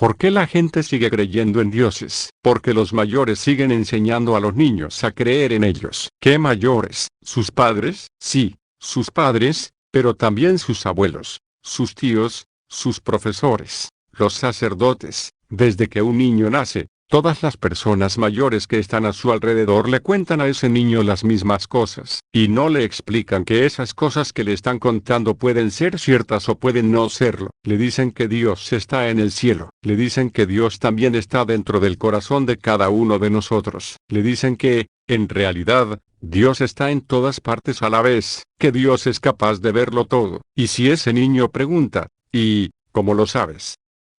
¿Por qué la gente sigue creyendo en dioses? Porque los mayores siguen enseñando a los niños a creer en ellos. ¿Qué mayores? ¿Sus padres? Sí, sus padres, pero también sus abuelos, sus tíos, sus profesores, los sacerdotes. Desde que un niño nace, todas las personas mayores que están a su alrededor le cuentan a ese niño las mismas cosas, y no le explican que esas cosas que le están contando pueden ser ciertas o pueden no serlo. Le dicen que Dios está en el cielo. Le dicen que Dios también está dentro del corazón de cada uno de nosotros. Le dicen que, en realidad, Dios está en todas partes a la vez, que Dios es capaz de verlo todo. Y si ese niño pregunta, ¿y cómo lo sabes?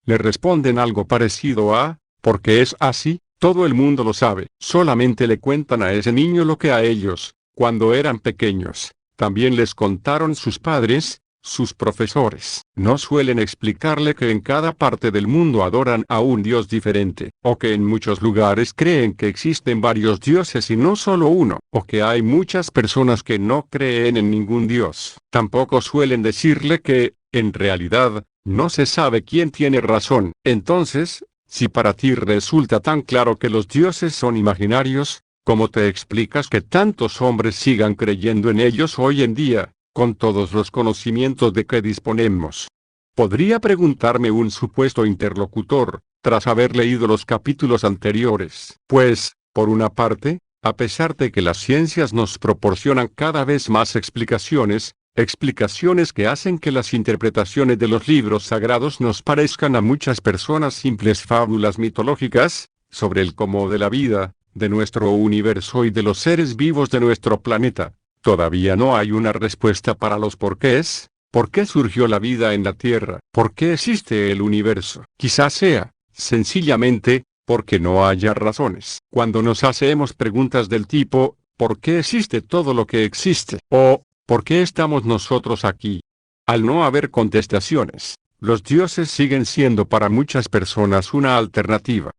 Le responden algo parecido a, porque es así, todo el mundo lo sabe. Solamente le cuentan a ese niño lo que a ellos, cuando eran pequeños, también les contaron sus padres, sus profesores. No suelen explicarle que en cada parte del mundo adoran a un Dios diferente, o que en muchos lugares creen que existen varios dioses y no solo uno, o que hay muchas personas que no creen en ningún Dios. Tampoco suelen decirle que, en realidad, no se sabe quién tiene razón. Entonces, si para ti resulta tan claro que los dioses son imaginarios, ¿cómo te explicas que tantos hombres sigan creyendo en ellos hoy en día, con todos los conocimientos de que disponemos? Podría preguntarme un supuesto interlocutor, tras haber leído los capítulos anteriores. Pues, por una parte, a pesar de que las ciencias nos proporcionan cada vez más explicaciones que hacen que las interpretaciones de los libros sagrados nos parezcan a muchas personas simples fábulas mitológicas, sobre el cómo de la vida, de nuestro universo y de los seres vivos de nuestro planeta. Todavía no hay una respuesta para los porqués. ¿Por qué surgió la vida en la Tierra? ¿Por qué existe el universo? Quizás sea, sencillamente, porque no haya razones. Cuando nos hacemos preguntas del tipo, ¿por qué existe todo lo que existe? O, ¿por qué estamos nosotros aquí? Al no haber contestaciones, los dioses siguen siendo para muchas personas una alternativa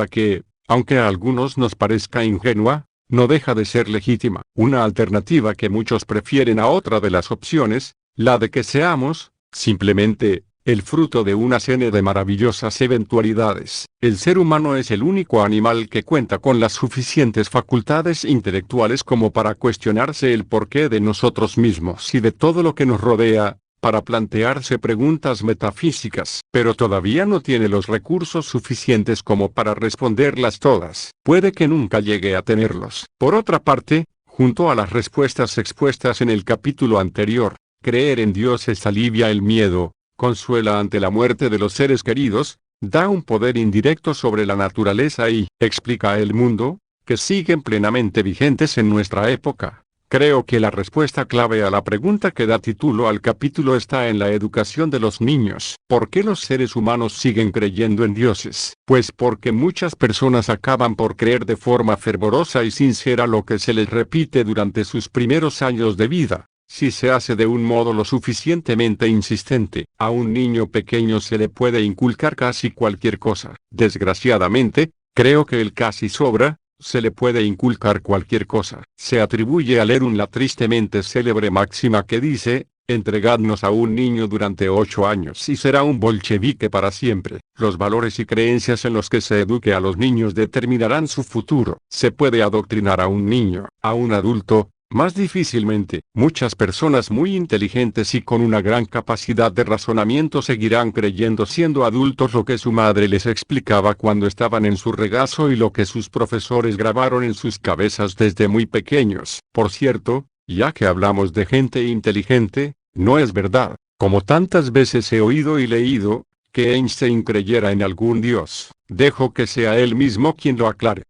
que, aunque a algunos nos parezca ingenua, no deja de ser legítima. Una alternativa que muchos prefieren a otra de las opciones, la de que seamos, simplemente, el fruto de una serie de maravillosas eventualidades. El ser humano es el único animal que cuenta con las suficientes facultades intelectuales como para cuestionarse el porqué de nosotros mismos y de todo lo que nos rodea, para plantearse preguntas metafísicas, pero todavía no tiene los recursos suficientes como para responderlas todas. Puede que nunca llegue a tenerlos. Por otra parte, junto a las respuestas expuestas en el capítulo anterior, creer en dioses alivia el miedo, consuela ante la muerte de los seres queridos, da un poder indirecto sobre la naturaleza y explica el mundo, que siguen plenamente vigentes en nuestra época. Creo que la respuesta clave a la pregunta que da título al capítulo está en la educación de los niños. ¿Por qué los seres humanos siguen creyendo en dioses? Pues porque muchas personas acaban por creer de forma fervorosa y sincera lo que se les repite durante sus primeros años de vida. Si se hace de un modo lo suficientemente insistente, a un niño pequeño se le puede inculcar casi cualquier cosa. Desgraciadamente, creo que el casi sobra. Se le puede inculcar cualquier cosa. Se atribuye a Lerun la tristemente célebre máxima que dice, entregadnos a un niño durante 8 años y será un bolchevique para siempre. Los valores y creencias en los que se eduque a los niños determinarán su futuro. Se puede adoctrinar a un niño, a un adulto, más difícilmente. Muchas personas muy inteligentes y con una gran capacidad de razonamiento seguirán creyendo siendo adultos lo que su madre les explicaba cuando estaban en su regazo y lo que sus profesores grabaron en sus cabezas desde muy pequeños. Por cierto, ya que hablamos de gente inteligente, no es verdad, como tantas veces he oído y leído, que Einstein creyera en algún dios. Dejo que sea él mismo quien lo aclare.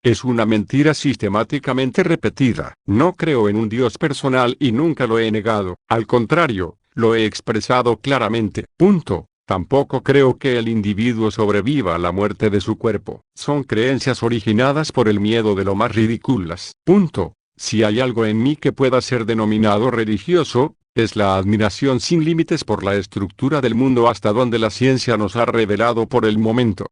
Es una mentira sistemáticamente repetida. No creo en un Dios personal y nunca lo he negado. Al contrario, lo he expresado claramente. Punto. Tampoco creo que el individuo sobreviva a la muerte de su cuerpo. Son creencias originadas por el miedo de lo más ridículas. Punto. Si hay algo en mí que pueda ser denominado religioso, es la admiración sin límites por la estructura del mundo hasta donde la ciencia nos ha revelado por el momento.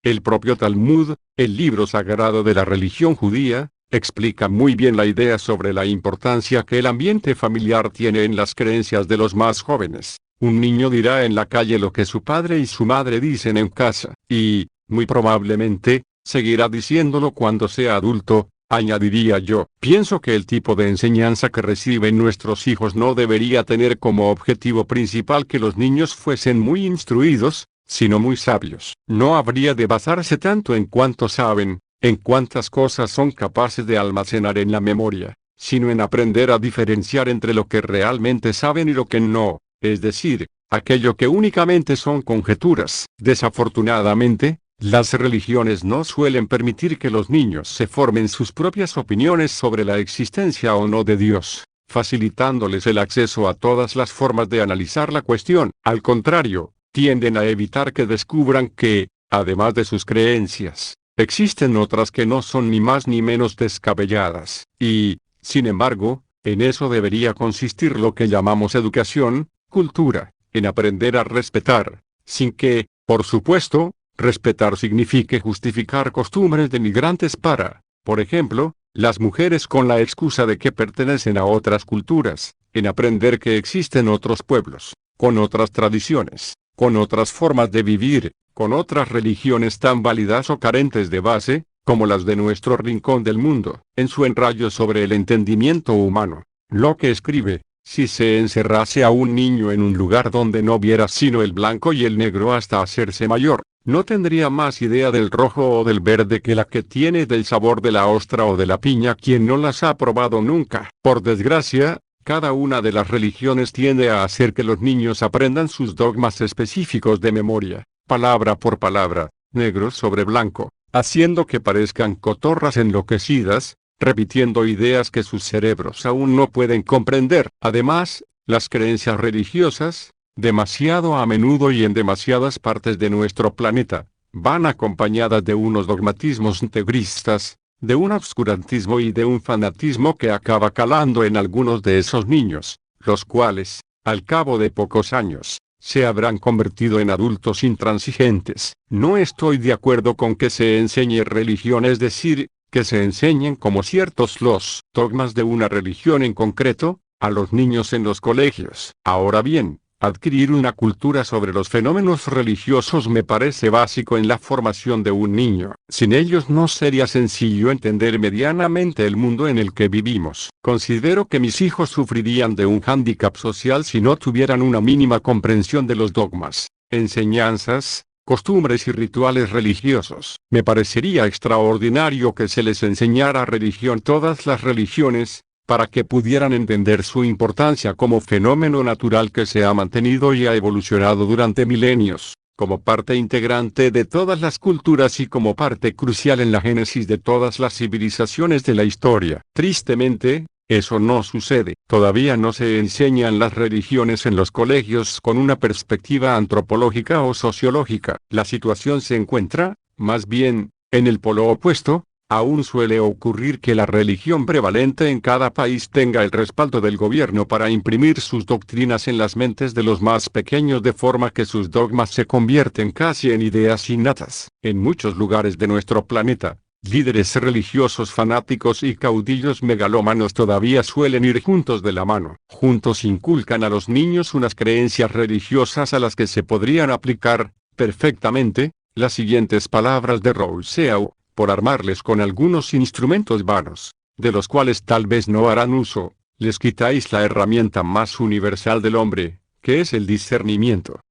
El propio Talmud, el libro sagrado de la religión judía, explica muy bien la idea sobre la importancia que el ambiente familiar tiene en las creencias de los más jóvenes. Un niño dirá en la calle lo que su padre y su madre dicen en casa, y, muy probablemente, seguirá diciéndolo cuando sea adulto. Añadiría yo, pienso que el tipo de enseñanza que reciben nuestros hijos no debería tener como objetivo principal que los niños fuesen muy instruidos, sino muy sabios. No habría de basarse tanto en cuánto saben, en cuántas cosas son capaces de almacenar en la memoria, sino en aprender a diferenciar entre lo que realmente saben y lo que no, es decir, aquello que únicamente son conjeturas. Desafortunadamente, las religiones no suelen permitir que los niños se formen sus propias opiniones sobre la existencia o no de Dios, facilitándoles el acceso a todas las formas de analizar la cuestión. Al contrario, tienden a evitar que descubran que, además de sus creencias, existen otras que no son ni más ni menos descabelladas. Y, sin embargo, en eso debería consistir lo que llamamos educación, cultura, en aprender a respetar, sin que, por supuesto, respetar signifique justificar costumbres denigrantes para, por ejemplo, las mujeres con la excusa de que pertenecen a otras culturas, en aprender que existen otros pueblos, con otras tradiciones, con otras formas de vivir, con otras religiones tan válidas o carentes de base, como las de nuestro rincón del mundo, en su enrayo sobre el entendimiento humano. Locke escribe, si se encerrase a un niño en un lugar donde no viera sino el blanco y el negro hasta hacerse mayor, no tendría más idea del rojo o del verde que la que tiene del sabor de la ostra o de la piña quien no las ha probado nunca. Por desgracia, cada una de las religiones tiende a hacer que los niños aprendan sus dogmas específicos de memoria, palabra por palabra, negro sobre blanco, haciendo que parezcan cotorras enloquecidas, repitiendo ideas que sus cerebros aún no pueden comprender. Además, las creencias religiosas, demasiado a menudo y en demasiadas partes de nuestro planeta, van acompañadas de unos dogmatismos integristas, de un obscurantismo y de un fanatismo que acaba calando en algunos de esos niños, los cuales, al cabo de pocos años, se habrán convertido en adultos intransigentes. No estoy de acuerdo con que se enseñe religión, es decir, que se enseñen como ciertos los dogmas de una religión en concreto, a los niños en los colegios. Ahora bien, adquirir una cultura sobre los fenómenos religiosos me parece básico en la formación de un niño. Sin ellos no sería sencillo entender medianamente el mundo en el que vivimos. Considero que mis hijos sufrirían de un hándicap social si no tuvieran una mínima comprensión de los dogmas, enseñanzas, costumbres y rituales religiosos. Me parecería extraordinario que se les enseñara religión, todas las religiones, para que pudieran entender su importancia como fenómeno natural que se ha mantenido y ha evolucionado durante milenios, como parte integrante de todas las culturas y como parte crucial en la génesis de todas las civilizaciones de la historia. Tristemente, eso no sucede. Todavía no se enseñan las religiones en los colegios con una perspectiva antropológica o sociológica. La situación se encuentra, más bien, en el polo opuesto. Aún suele ocurrir que la religión prevalente en cada país tenga el respaldo del gobierno para imprimir sus doctrinas en las mentes de los más pequeños de forma que sus dogmas se convierten casi en ideas innatas. En muchos lugares de nuestro planeta, líderes religiosos fanáticos y caudillos megalómanos todavía suelen ir juntos de la mano. Juntos inculcan a los niños unas creencias religiosas a las que se podrían aplicar, perfectamente, las siguientes palabras de Rousseau: por armarles con algunos instrumentos vanos, de los cuales tal vez no harán uso, les quitáis la herramienta más universal del hombre, que es el discernimiento.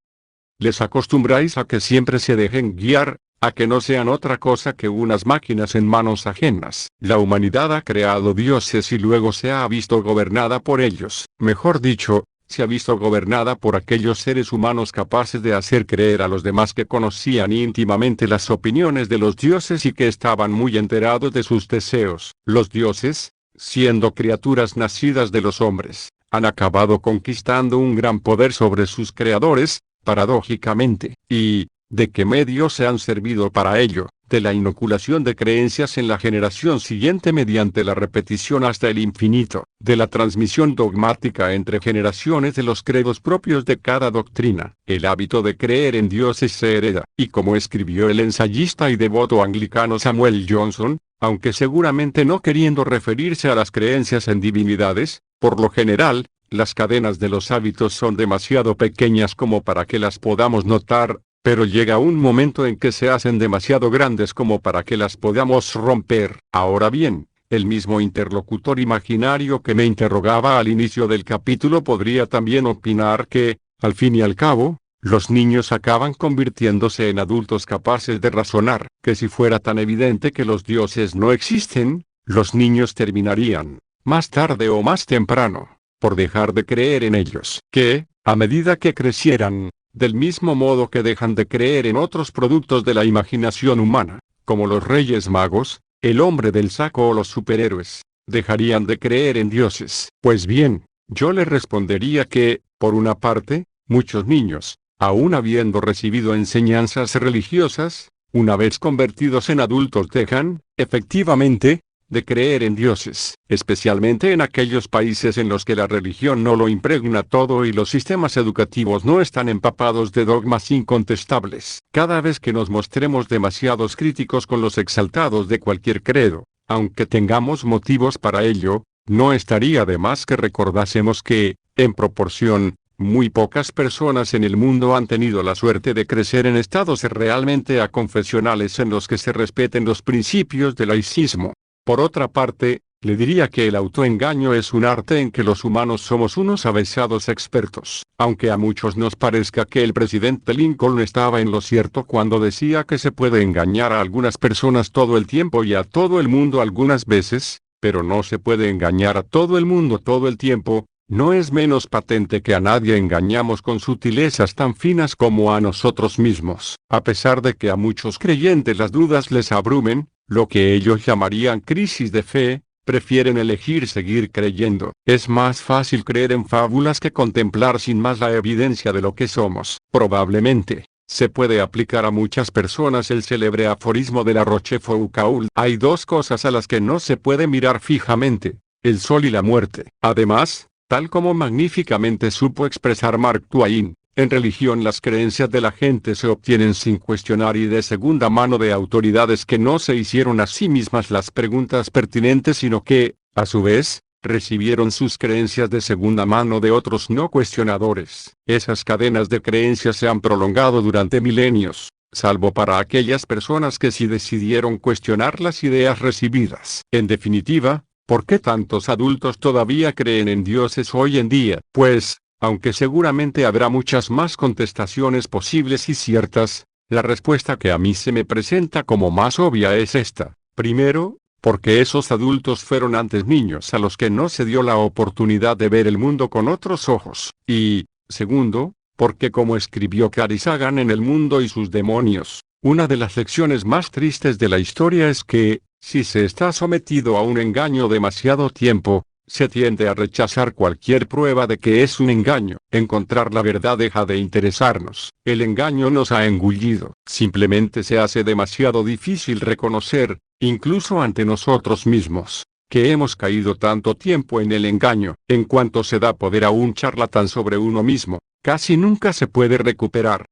Les acostumbráis a que siempre se dejen guiar, a que no sean otra cosa que unas máquinas en manos ajenas. La humanidad ha creado dioses y luego se ha visto gobernada por ellos. Mejor dicho, se ha visto gobernada por aquellos seres humanos capaces de hacer creer a los demás que conocían íntimamente las opiniones de los dioses y que estaban muy enterados de sus deseos. Los dioses, siendo criaturas nacidas de los hombres, han acabado conquistando un gran poder sobre sus creadores, paradójicamente. ¿Y de qué medios se han servido para ello? De la inoculación de creencias en la generación siguiente mediante la repetición hasta el infinito, de la transmisión dogmática entre generaciones de los credos propios de cada doctrina. El hábito de creer en dioses se hereda, y como escribió el ensayista y devoto anglicano Samuel Johnson, aunque seguramente no queriendo referirse a las creencias en divinidades, por lo general, Las cadenas de los hábitos son demasiado pequeñas como para que las podamos notar, pero llega un momento en que se hacen demasiado grandes como para que las podamos romper. Ahora bien, el mismo interlocutor imaginario que me interrogaba al inicio del capítulo podría también opinar que, al fin y al cabo, los niños acaban convirtiéndose en adultos capaces de razonar, que si fuera tan evidente que los dioses no existen, los niños terminarían, más tarde o más temprano, por dejar de creer en ellos, que, a medida que crecieran, del mismo modo que dejan de creer en otros productos de la imaginación humana, como los Reyes Magos, el hombre del saco o los superhéroes, dejarían de creer en dioses. Pues bien, yo le respondería que, por una parte, muchos niños, aun habiendo recibido enseñanzas religiosas, una vez convertidos en adultos dejan, efectivamente, de creer en dioses, especialmente en aquellos países en los que la religión no lo impregna todo y los sistemas educativos no están empapados de dogmas incontestables. Cada vez que nos mostremos demasiados críticos con los exaltados de cualquier credo, aunque tengamos motivos para ello, no estaría de más que recordásemos que, en proporción, muy pocas personas en el mundo han tenido la suerte de crecer en estados realmente aconfesionales en los que se respeten los principios del laicismo. Por otra parte, le diría que el autoengaño es un arte en que los humanos somos unos avesados expertos. Aunque a muchos nos parezca que el presidente Lincoln estaba en lo cierto cuando decía que se puede engañar a algunas personas todo el tiempo y a todo el mundo algunas veces, pero no se puede engañar a todo el mundo todo el tiempo, no es menos patente que a nadie engañamos con sutilezas tan finas como a nosotros mismos. A pesar de que a muchos creyentes las dudas les abrumen, lo que ellos llamarían crisis de fe, prefieren elegir seguir creyendo. Es más fácil creer en fábulas que contemplar sin más la evidencia de lo que somos. Probablemente, se puede aplicar a muchas personas el célebre aforismo de La Rochefoucauld. Hay dos cosas a las que no se puede mirar fijamente, el sol y la muerte. Además, tal como magníficamente supo expresar Mark Twain, en religión las creencias de la gente se obtienen sin cuestionar y de segunda mano de autoridades que no se hicieron a sí mismas las preguntas pertinentes sino que, a su vez, recibieron sus creencias de segunda mano de otros no cuestionadores. Esas cadenas de creencias se han prolongado durante milenios, salvo para aquellas personas que sí decidieron cuestionar las ideas recibidas. En definitiva, ¿por qué tantos adultos todavía creen en dioses hoy en día? Pues, aunque seguramente habrá muchas más contestaciones posibles y ciertas, la respuesta que a mí se me presenta como más obvia es esta. Primero, porque esos adultos fueron antes niños a los que no se dio la oportunidad de ver el mundo con otros ojos. Y, segundo, porque como escribió Carl Sagan en El mundo y sus demonios, una de las lecciones más tristes de la historia es que, si se está sometido a un engaño demasiado tiempo, se tiende a rechazar cualquier prueba de que es un engaño. Encontrar la verdad deja de interesarnos. El engaño nos ha engullido. Simplemente se hace demasiado difícil reconocer, incluso ante nosotros mismos, que hemos caído tanto tiempo en el engaño. En cuanto se da poder a un charlatán sobre uno mismo, casi nunca se puede recuperar.